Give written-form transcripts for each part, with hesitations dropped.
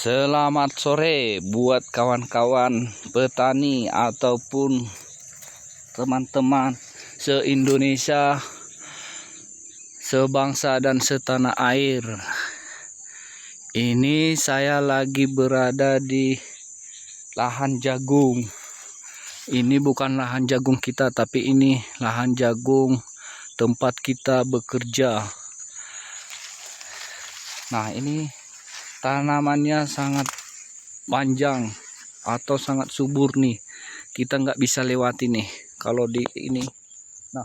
Selamat sore buat kawan-kawan petani ataupun teman-teman se-Indonesia, sebangsa dan setanah air. Ini saya lagi berada di lahan jagung. Ini bukan lahan jagung kita, tapi ini lahan jagung tempat kita bekerja. Nah, ini tanamannya sangat panjang atau sangat subur nih. Kita nggak bisa lewati nih kalau di ini. Nah,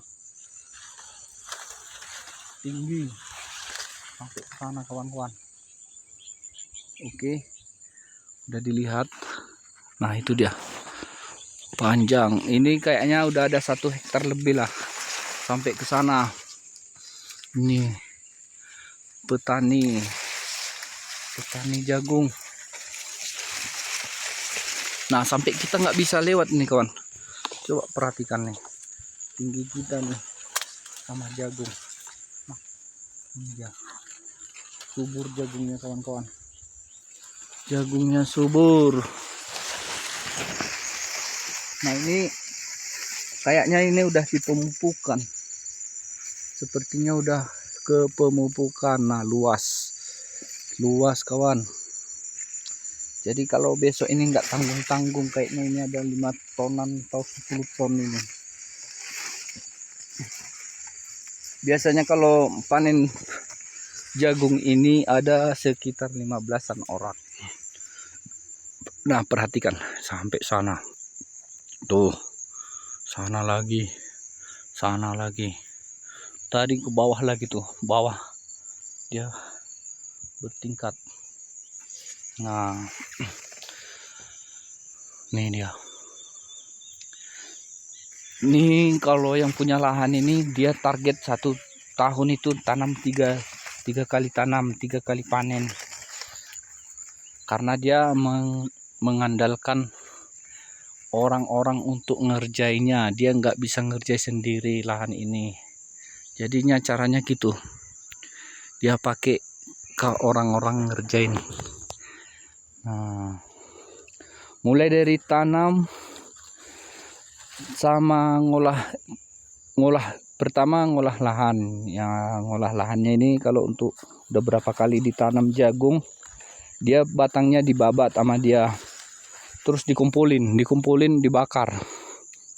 tinggi sampai ke sana kawan-kawan. Oke, udah dilihat. Nah, itu dia, panjang. Ini kayaknya udah ada 1 hektar lebih lah sampai ke sana. Ini petani jagung. Nah, sampai kita nggak bisa lewat nih kawan. Coba perhatikan nih, tinggi kita nih sama jagung. Nah, ini dia, subur jagungnya kawan-kawan. Jagungnya subur. Nah, ini kayaknya ini udah ditumpukan. Sepertinya udah ke pemupukan. Nah, luas kawan. Jadi kalau besok ini nggak tanggung-tanggung, kayaknya ini ada 5 tonan atau 10 ton ini. Biasanya kalau panen jagung ini ada sekitar 15-an orang. Nah, perhatikan sampai sana. Tuh, sana lagi. Tadi ke bawah lagi tuh, bawah. Dia bertingkat. Nah, nih dia. Ini kalau yang punya lahan ini, dia target 1 tahun itu tanam 3 kali tanam, 3 kali panen. Karena dia mengandalkan orang-orang untuk ngerjainnya. Dia nggak bisa ngerjain sendiri lahan ini. Jadinya caranya gitu. Dia pakai ke orang-orang ngerjain. Nah, mulai dari tanam sama pertama ngolah lahan. Ya, ngolah lahannya ini kalau untuk udah berapa kali ditanam jagung, dia batangnya dibabat sama dia, terus dikumpulin dibakar.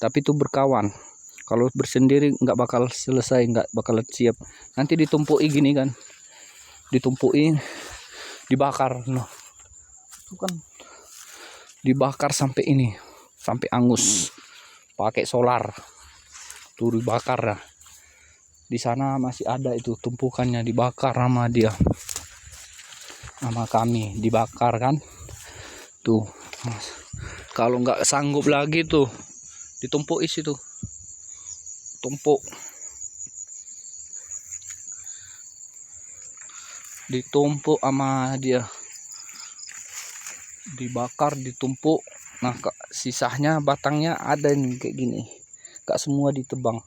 Tapi itu berkawan. Kalau bersendiri nggak bakal selesai, nggak bakal siap. Nanti ditumpui gini kan, ditumpui, dibakar. Nah, itu kan dibakar sampai ini, sampai angus. Pakai solar tuh dibakar dah. Di sana masih ada itu tumpukannya, dibakar sama dia, sama kami, dibakar kan tuh. Kalau nggak sanggup lagi tuh ditumpuk isi tuh, tumpuk, ditumpuk sama dia, dibakar, ditumpuk. Nah, sisanya batangnya ada nih kayak gini, gak semua ditebang.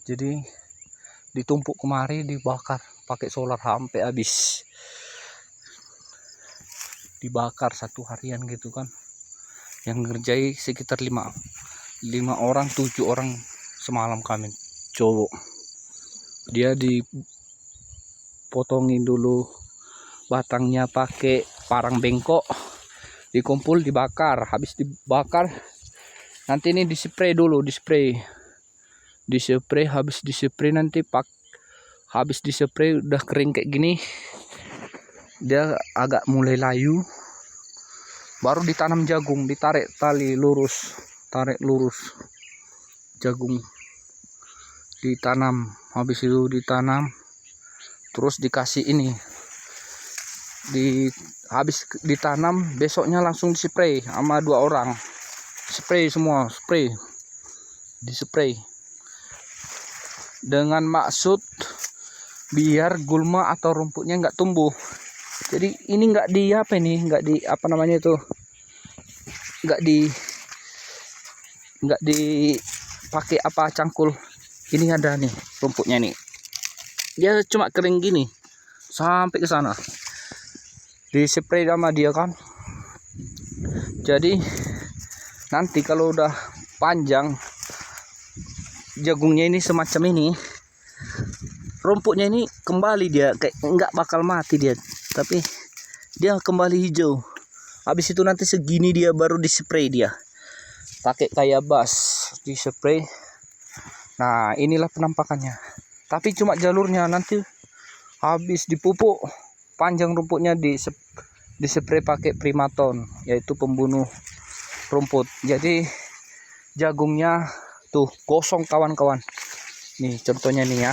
Jadi ditumpuk kemari, dibakar pakai solar sampai habis. Dibakar 1 harian gitu kan. Yang ngerjai sekitar 5 orang, 7 orang semalam kami, cowok. Dia dipotongin dulu batangnya pakai parang bengkok, dikumpul, dibakar. Habis dibakar nanti ini dispray dulu, dispray. Habis dispray nanti habis dispray udah kering kayak gini, dia agak mulai layu, baru ditanam jagung. Ditarik tali lurus, tarik lurus, jagung ditanam. Habis itu ditanam, terus dikasih ini, habis ditanam besoknya langsung dispray sama 2 orang. Spray semua, dispray dengan maksud biar gulma atau rumputnya nggak tumbuh. Jadi ini nggak dipakai apa cangkul. Ini ada nih rumputnya nih, dia cuma kering gini sampai ke sana. di spray sama dia kan. Jadi nanti kalau udah panjang jagungnya ini semacam ini, rumputnya ini kembali dia kayak nggak bakal mati dia, tapi dia kembali hijau. Habis itu nanti segini dia baru dispray, dia pakai kayak bas dispray. Nah inilah penampakannya, tapi cuma jalurnya. Nanti habis dipupuk panjang rumputnya dispray pakai primaton, yaitu pembunuh rumput. Jadi jagungnya tuh gosong kawan-kawan. Nih contohnya nih ya,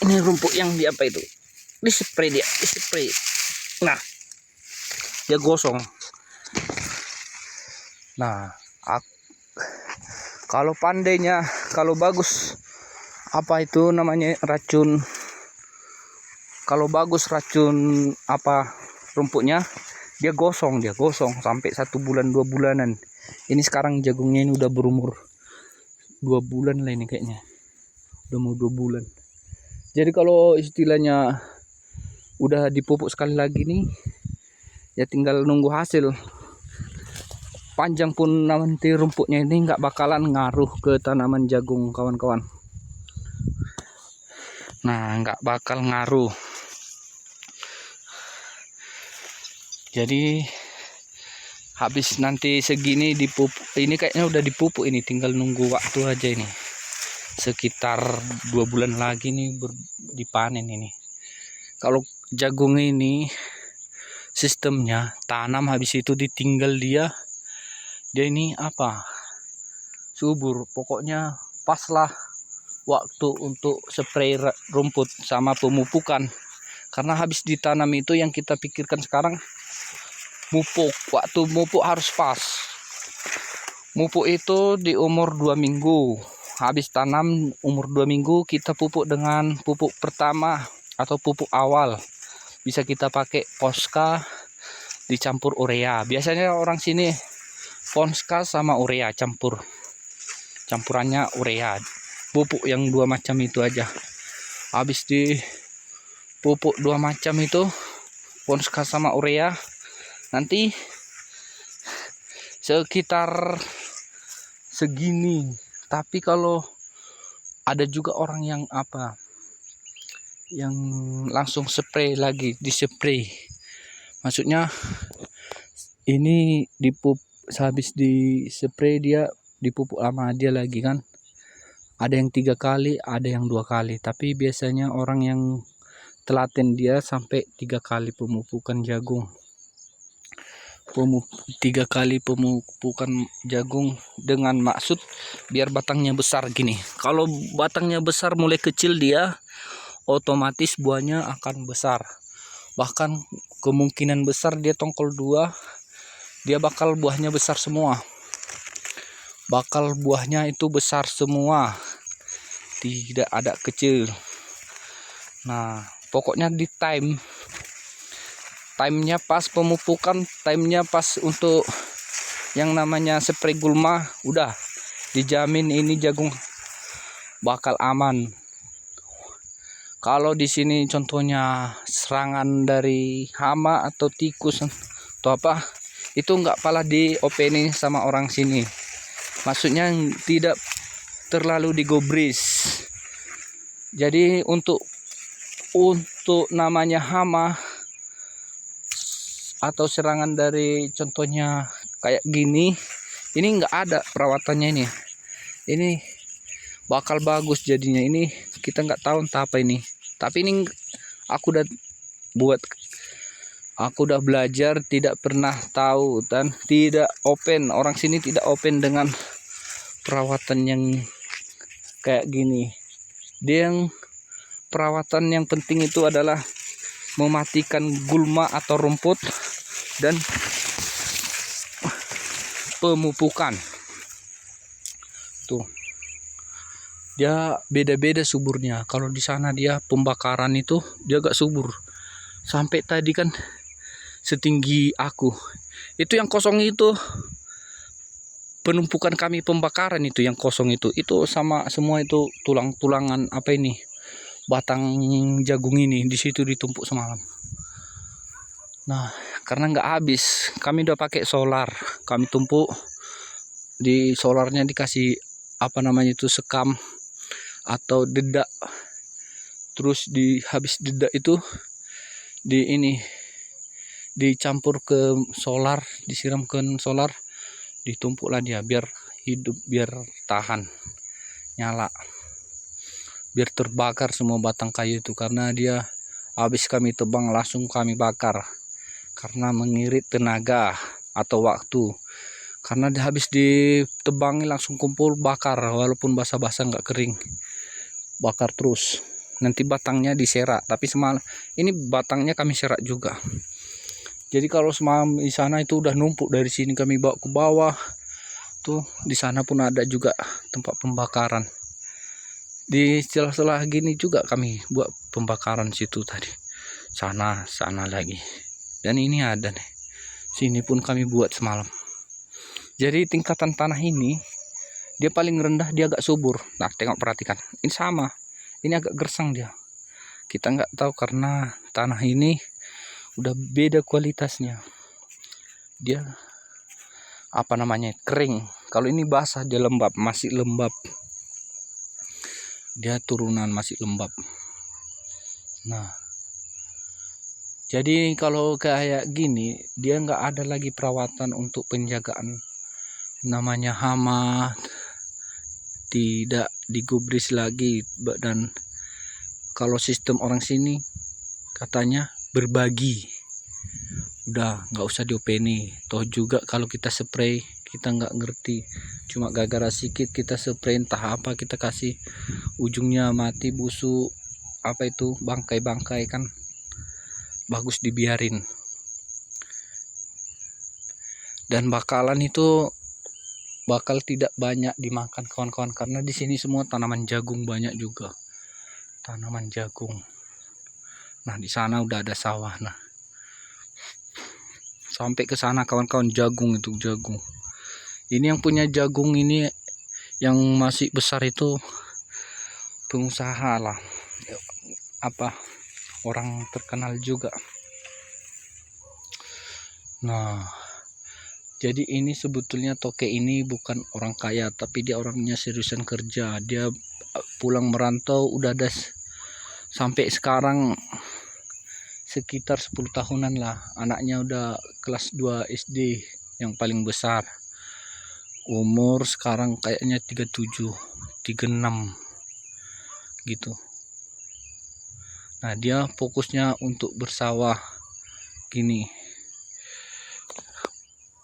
ini rumput yang di apa itu dispray, nah dia gosong. Nah kalau pandainya, kalau bagus apa itu namanya racun, kalau bagus racun apa rumputnya, dia gosong sampai 1 bulan 2 bulanan. Ini sekarang jagungnya ini udah berumur 2 bulan lah ini kayaknya, udah mau 2 bulan. Jadi kalau istilahnya udah dipupuk sekali lagi nih, ya tinggal nunggu hasil. Panjang pun nanti rumputnya ini nggak bakalan ngaruh ke tanaman jagung kawan-kawan. Nah nggak bakal ngaruh. Jadi habis nanti segini dipupuk, ini kayaknya udah dipupuk, ini tinggal nunggu waktu aja ini. Sekitar 2 bulan lagi nih dipanen ini. Kalau jagung ini sistemnya tanam, habis itu ditinggal dia ini apa, subur. Pokoknya pas lah waktu untuk spray rumput sama pemupukan. Karena habis ditanam itu yang kita pikirkan sekarang mupuk. Waktu mupuk harus pas. Mupuk itu di umur 2 minggu. Habis tanam umur 2 minggu kita pupuk dengan pupuk pertama atau pupuk awal. Bisa kita pakai Poska dicampur urea. Biasanya orang sini Poska sama urea campurannya urea. Pupuk yang 2 macam itu aja. Habis di pupuk 2 macam itu, Poska sama urea, nanti sekitar segini. Tapi kalau ada juga orang yang apa, yang langsung spray lagi, dispray, maksudnya ini habis dispray dia dipupuk sama dia lagi kan. Ada yang 3 kali, ada yang 2 kali. Tapi biasanya orang yang telaten dia sampai 3 kali pemupukan jagung. 3 kali pemupukan jagung dengan maksud biar batangnya besar gini. Kalau batangnya besar mulai kecil, dia otomatis buahnya akan besar. Bahkan kemungkinan besar dia tongkol 2, dia bakal buahnya besar semua. Bakal buahnya itu besar semua, tidak ada kecil. Nah pokoknya di timenya pas pemupukan, timenya pas untuk yang namanya spray gulma, udah dijamin ini jagung bakal aman. Kalau di sini contohnya serangan dari hama atau tikus atau apa, itu nggak pala diopening sama orang sini. Maksudnya tidak terlalu digobris. Jadi untuk namanya hama atau serangan dari contohnya kayak gini, ini nggak ada perawatannya ini. Ini bakal bagus jadinya. Ini kita nggak tahu entah apa ini. Tapi ini aku udah belajar, tidak pernah tahu dan tidak open. Orang sini tidak open dengan perawatan yang kayak gini. Dia yang perawatan yang penting itu adalah mematikan gulma atau rumput dan pemupukan. Tuh, dia beda-beda suburnya. Kalau di sana dia pembakaran itu dia agak subur. Sampai tadi kan setinggi aku. Itu yang kosong itu penumpukan kami pembakaran, itu yang kosong itu sama semua itu tulang-tulangan apa ini, batang jagung ini di situ ditumpuk semalam. Nah, karena nggak habis, kami udah pakai solar, kami tumpuk di solarnya, dikasih apa namanya itu, sekam atau dedak. Terus habis dedak itu dicampur ke solar, disiramkan solar, ditumpuklah dia biar hidup, biar tahan nyala, biar terbakar semua batang kayu itu. Karena dia habis kami tebang langsung kami bakar, karena mengirit tenaga atau waktu. Karena dia habis ditebangi langsung kumpul bakar, walaupun basah-basah nggak kering, bakar terus. Nanti batangnya diserak, tapi semalam ini batangnya kami serak juga. Jadi kalau semalam di sana itu udah numpuk, dari sini kami bawa ke bawah. Tuh di sana pun ada juga tempat pembakaran. Di celah-celah gini juga kami buat pembakaran situ tadi. Sana lagi. Dan ini ada nih. Sini pun kami buat semalam. Jadi tingkatan tanah ini dia paling rendah, dia agak subur. Nah, tengok, perhatikan. Ini sama. Ini agak gersang dia. Kita nggak tahu karena tanah ini udah beda kualitasnya. Dia apa namanya, kering. Kalau ini basah, dia lembab, masih lembab. Dia turunan masih lembab. Nah, jadi kalau kayak gini, dia nggak ada lagi perawatan untuk penjagaan, namanya hama, tidak digubris lagi. Dan kalau sistem orang sini katanya berbagi, udah nggak usah diopeni. Toh juga kalau kita spray, kita nggak ngerti, cuma gara-gara sikit kita spray entah apa, kita kasih ujungnya mati, busuk, apa itu, bangkai-bangkai, kan bagus dibiarin. Dan bakalan itu bakal tidak banyak dimakan kawan-kawan, karena di sini semua tanaman jagung, banyak juga tanaman jagung. Nah, di sana udah ada sawah. Nah, sampai ke sana kawan-kawan, jagung itu, jagung. Ini yang punya jagung ini, yang masih besar itu pengusaha lah, apa, orang terkenal juga. Nah, jadi ini sebetulnya Toke ini bukan orang kaya, tapi dia orangnya seriusan kerja. Dia pulang merantau udah ada sampai sekarang sekitar 10 tahunan lah. Anaknya udah kelas 2 SD yang paling besar. Umur sekarang kayaknya 37, 36 gitu. Nah, dia fokusnya untuk bersawah gini,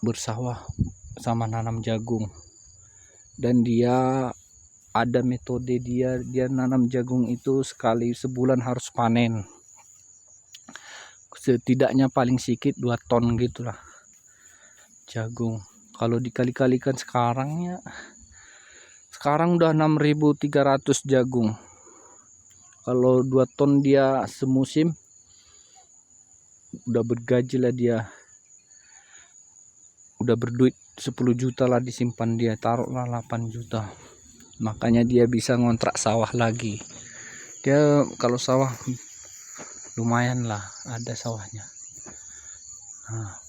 bersawah sama nanam jagung. Dan dia ada metode, dia nanam jagung itu sekali sebulan harus panen, setidaknya paling sedikit 2 ton gitulah jagung. Kalau dikali-kalikan sekarang udah 6.300 jagung. Kalau 2 ton dia semusim, udah bergaji lah dia, udah berduit 10 juta lah disimpan dia, taruhlah 8 juta. Makanya dia bisa ngontrak sawah lagi. Dia kalau sawah lumayan lah, ada sawahnya. Nah,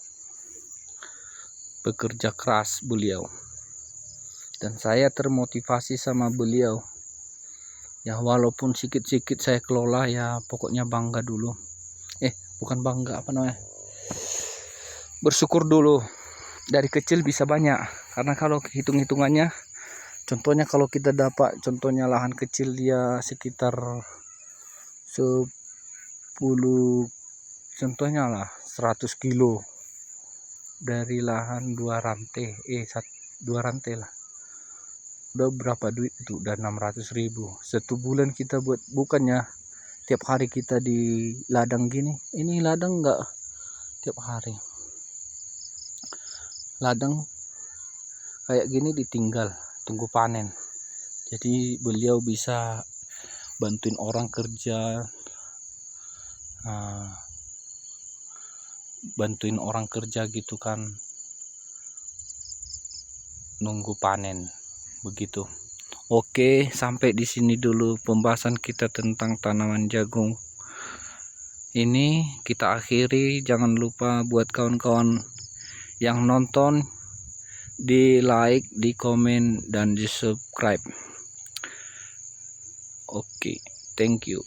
bekerja keras beliau, dan saya termotivasi sama beliau ya. Walaupun sedikit-sedikit saya kelola ya, pokoknya bangga dulu. Bukan bangga, apa namanya, bersyukur dulu. Dari kecil bisa banyak, karena kalau hitung-hitungannya, contohnya kalau kita dapat, contohnya lahan kecil dia sekitar 10, contohnya lah 100 kilo dari lahan 2 rantai, 2 rantai lah, udah berapa duit itu, udah 600.000. 1 bulan kita buat, bukannya tiap hari kita di ladang gini. Ini ladang enggak tiap hari, ladang kayak gini ditinggal tunggu panen. Jadi beliau bisa bantuin orang kerja, bantuin orang kerja gitu kan, nunggu panen begitu. Oke, sampai di sini dulu pembahasan kita tentang tanaman jagung. ini kita akhiri. Jangan lupa buat kawan-kawan yang nonton di like, di komen, dan di subscribe. Oke, thank you.